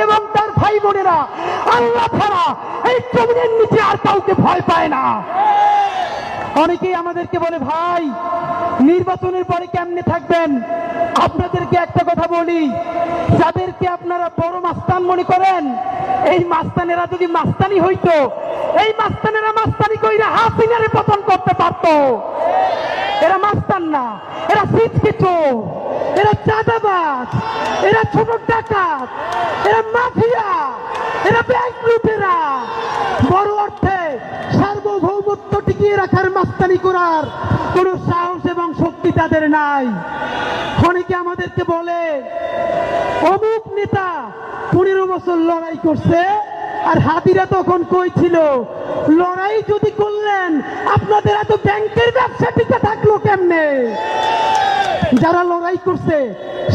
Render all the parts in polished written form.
এবং তার ভাই বোনেরা আল্লাহ ছাড়া এই জমিনের নিচে আর কাউকে ভয় পায় না। অনেকেই আমাদেরকে বলে, ভাই নির্বাচনের পরে কেমনে থাকবেন? আপনাদেরকে একটা কথা বলি, যাদেরকে আপনারা বড় মাস্তান মনে করেন, এই মাস্তানেরা যদি মাস্তানি হইতো, এই মাস্তানেরা মাস্তানি কইরা হাসিনারে পতন করতে পারতো। এরা মাস্তান না, এরা সিটকে চোর, এরা চাঁদাবাজ, এরা ছোট ডাকাত, এরা মাফিয়া, এরা ব্যাংক লুটেরা। বড় অর্থে সার্বভৌমত্ব টিকিয়ে রাখার মাস্তানি করার কোন সাহস এবং শক্তি তাদের নাই। অনেকে আমাদেরকে বলে, অমুক নেতা 15 বছর লড়াই করছে, আর হাতিরা তখন কই ছিল? লড়াই যদি করলেন, আপনাদের এত ব্যাংকের ব্যবসা টিকে থাকলো কেমনে? যারা লড়াই করছে,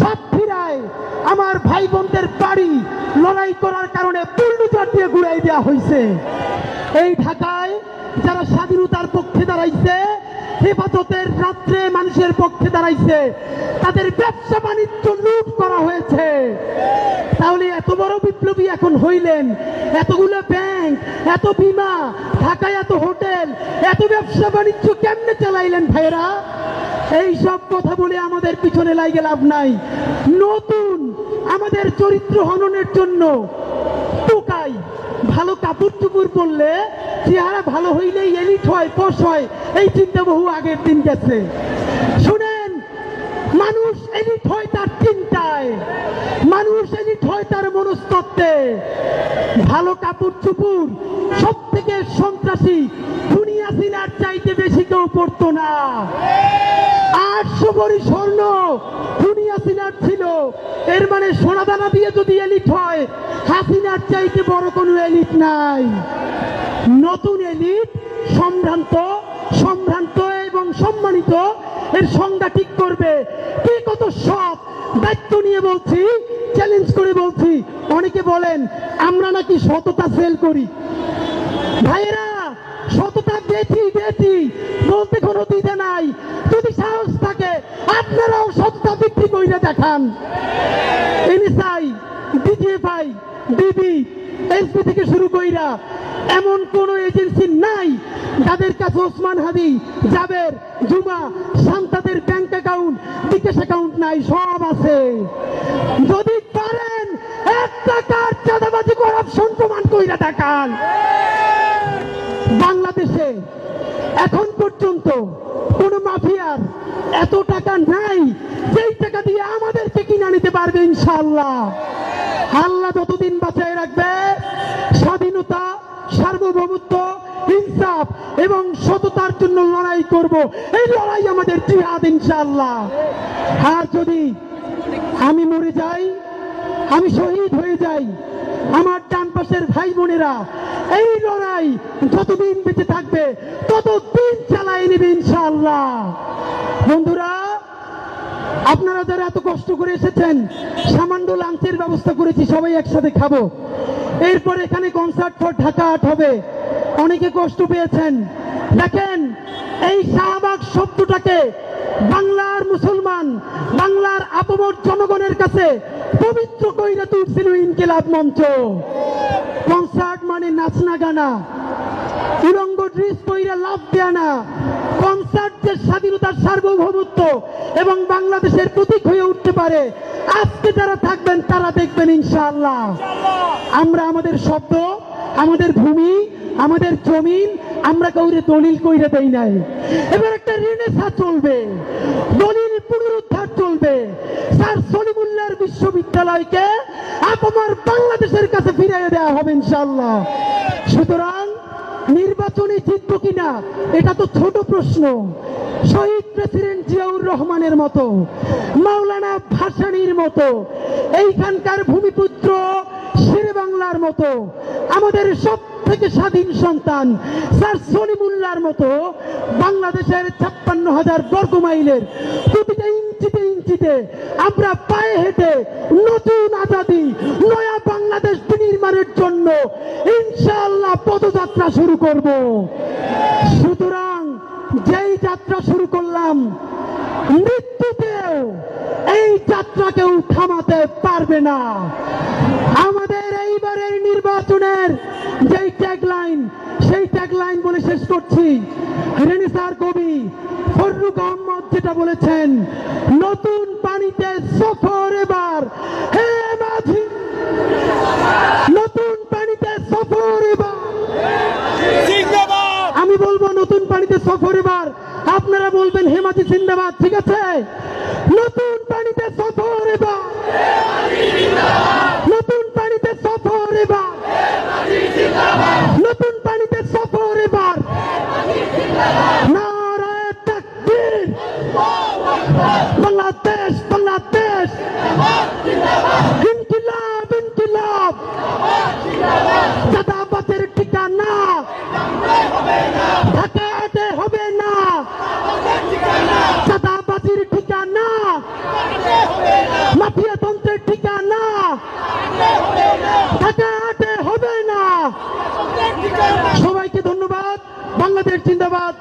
সাতক্ষীরায় আমার ভাই বোনদের বাড়ি লড়াই করার কারণে বুলডোজার দিয়ে ঘুরাই দেওয়া হয়েছে। এই ঢাকায় যারা স্বাধীনতার পক্ষে দাঁড়াইছে, হেফাজতের রাত্রে মানুষের পক্ষে দাঁড়াইছে, তাদের ব্যবসা বাণিজ্য লুট করা হয়েছে। তাহলে এত বড় বিপ্লবী এখন হইলেন, এতগুলো ব্যাংক, এত বিমা, ঢাকায় এত হোটেল, এত ব্যবসা বাণিজ্য কেমনে চালাইলেন ভাইরা? এই সব কথা বলে আমাদের পিছনে লাগে লাভ নাই। নতুন আমাদের চরিত্র হননের জন্য টোকাই, ভালো কাপড় চুপড় পরলে চেহারা ভালো হইলেই এলিট হয়, পশ হয়, এই চিন্তা বহু আগের দিন গেছে। শুনেন, মানুষ এলিট হয় তার চিন্তায়, মানুষ এলিট হয় তার মনস্তত্ত্বে। ভালো কাপড় চুপড় সব থেকে সন্ত্রাসী দুনিয়া সিনার চাইতে বেশি কেউ পড়তো না। 800 ভরি স্বর্ণ দুনিয়া সিনার ছিল, এর মানে সোনাদানা দিয়ে যদি এলিট হয়, হাসিনার চাইতে বড় কোনো এলিট নাই। নতুন এলিট সম্ভ্রান্ত, সম্ভ্রান্ত এবং সম্মানিত, এর সংজ্ঞা ঠিক করবে। কে কত সৎ, দায়িত্ব নিয়ে বলছি, চ্যালেঞ্জ করে বলছি। অনেকে বলেন আমরা নাকি সততা সেল করি। ভাইয়েরা, সততা বেচি বেচি বলতে কোনো দ্বিধা নাই। যদি সাহস থাকে আপনারাও সততা বিক্রি করে দেখান। এনএসআই, ডিজিএফআই, ডিবি, এসপি থেকে শুরু কইরা এমন কোন এজেন্সি নাই যাদের কাছে ওসমান হাদি, জাবের, জুমা, শান্তাদের ব্যাংক অ্যাকাউন্ট, বিকাশ অ্যাকাউন্ট নাই। সব আছে। যদি পারেন 1 টাকার চাঁদাবাজি করাপশন প্রমাণ কইরা দেখান। বাংলাদেশে এখন পর্যন্ত কোন মাফিয়ার এত টাকা নাই যেই টাকা দিয়ে আমাদেরকে কিনা নিতে পারবে ইনশাআল্লাহ। আল্লাহ যতদিন বাঁচায় রাখবে, স্বাধীনতা, সার্বভৌমত্ব, ইনসাফ এবং সততার জন্য লড়াই করব। এই লড়াই আমাদের জিহাদ ইনশাআল্লাহ। আর যদি আমি মরে যাই, আমি শহীদ হয়ে যাই, আমার ডান পাশের ভাই বোনেরা এই লড়াই যতদিন বেঁচে থাকবে ততদিন চালাই নেবে ইনশাআল্লাহ। বন্ধুরা, আপনারা যারা এত কষ্ট করে এসেছেন, সামান্য লাঞ্চের ব্যবস্থা করেছি, সবাই একসাথে খাবো। এরপর এখানে কনসার্ট ফর ঢাকা আর্ট হবে। অনেকে কষ্ট পেয়েছেন। দেখেন, এই শাহবাগ শব্দটাকে বাংলার মুসলমান, বাংলার আপমর জনগণের কাছে পবিত্র কইরা তুলছিল ইনকিলাব মঞ্চ। কনসার্ট মানে নাচনা গানা, উলঙ্গ ড্রেস পইরা লাভ দেয়া না। কনসার্ট যে স্বাধীনতার সার্বভৌমত্ব এবং বাংলাদেশের প্রতীক হয়ে উঠতে পারে, আজকে যারা থাকবেন তারা দেখবেন ইনশাআল্লাহ। আমরা আমাদের শব্দ, আমাদের ভূমি, আমাদের জমিন আমরা কাউরে দলিল কইরে দেই নাই। এবার একটা রেনেসা চলবে, দলিল পুনরুদ্ধার চলবে। স্যার সলিমুল্লাহর বিশ্ববিদ্যালয়কে আপনার বাংলাদেশের কাছে ফিরিয়ে দেওয়া হবে ইনশাআল্লাহ। সুতরাং নির্বাচনে জিতবো কিনা এটা তো ছোট প্রশ্ন। শহীদ প্রেসিডেন্ট জিয়াউর রহমানের মতো, মাওলানা ভাসানীর মতো, এইখানকার ভূমিপুত্র শেরে বাংলার মতো, আমাদের সব থেকে স্বাধীন সন্তান স্যার সলিমুল্লাহর মতো বাংলাদেশের 56,000 বর্গ মাইলের প্রতিটা ইঞ্চিতে ইঞ্চিতে আমরা পায়ে হেঁটে নতুন আজাদি, নয়া বাংলাদেশ বিনির্মাণের জন্য ইনশাআল্লাহ পদযাত্রা শুরু করব। সুতরাং যেই যাত্রা শুরু করলাম, মৃত্যুতেও এই যাত্রা কেউ থামাতে পারবে না। শেষ করছি। রেনেসার কবি ফররুখ আহমদ যেটা বলেছেন, নতুন পানিতে সফর এবার, হে মাঝি নতুন পানিতে সফর এবার। আমি বলবো নতুন পানিতে সফর এবার, আপনারা বলবেন হেমাজি জিন্দাবাদ, ঠিক আছে? নতুন পানিতে সফর এবার, নতুন পানিতে সফর এবার, নতুন পানিতে সফর এবার। নারায়ে তাকবীর, বাংলাদেশ বাংলাদেশ, ইনকিলাব ইনকিলাব, চাঁদাবাজের ঠিকানা ঢাকাতে হবে না, চাঁদাবাজির ঠিকানা, মাফিয়া তন্ত্রের ঠিকানা ঢাকাতে হবে না। সবাইকে ধন্যবাদ। বাংলাদেশ জিন্দাবাদ।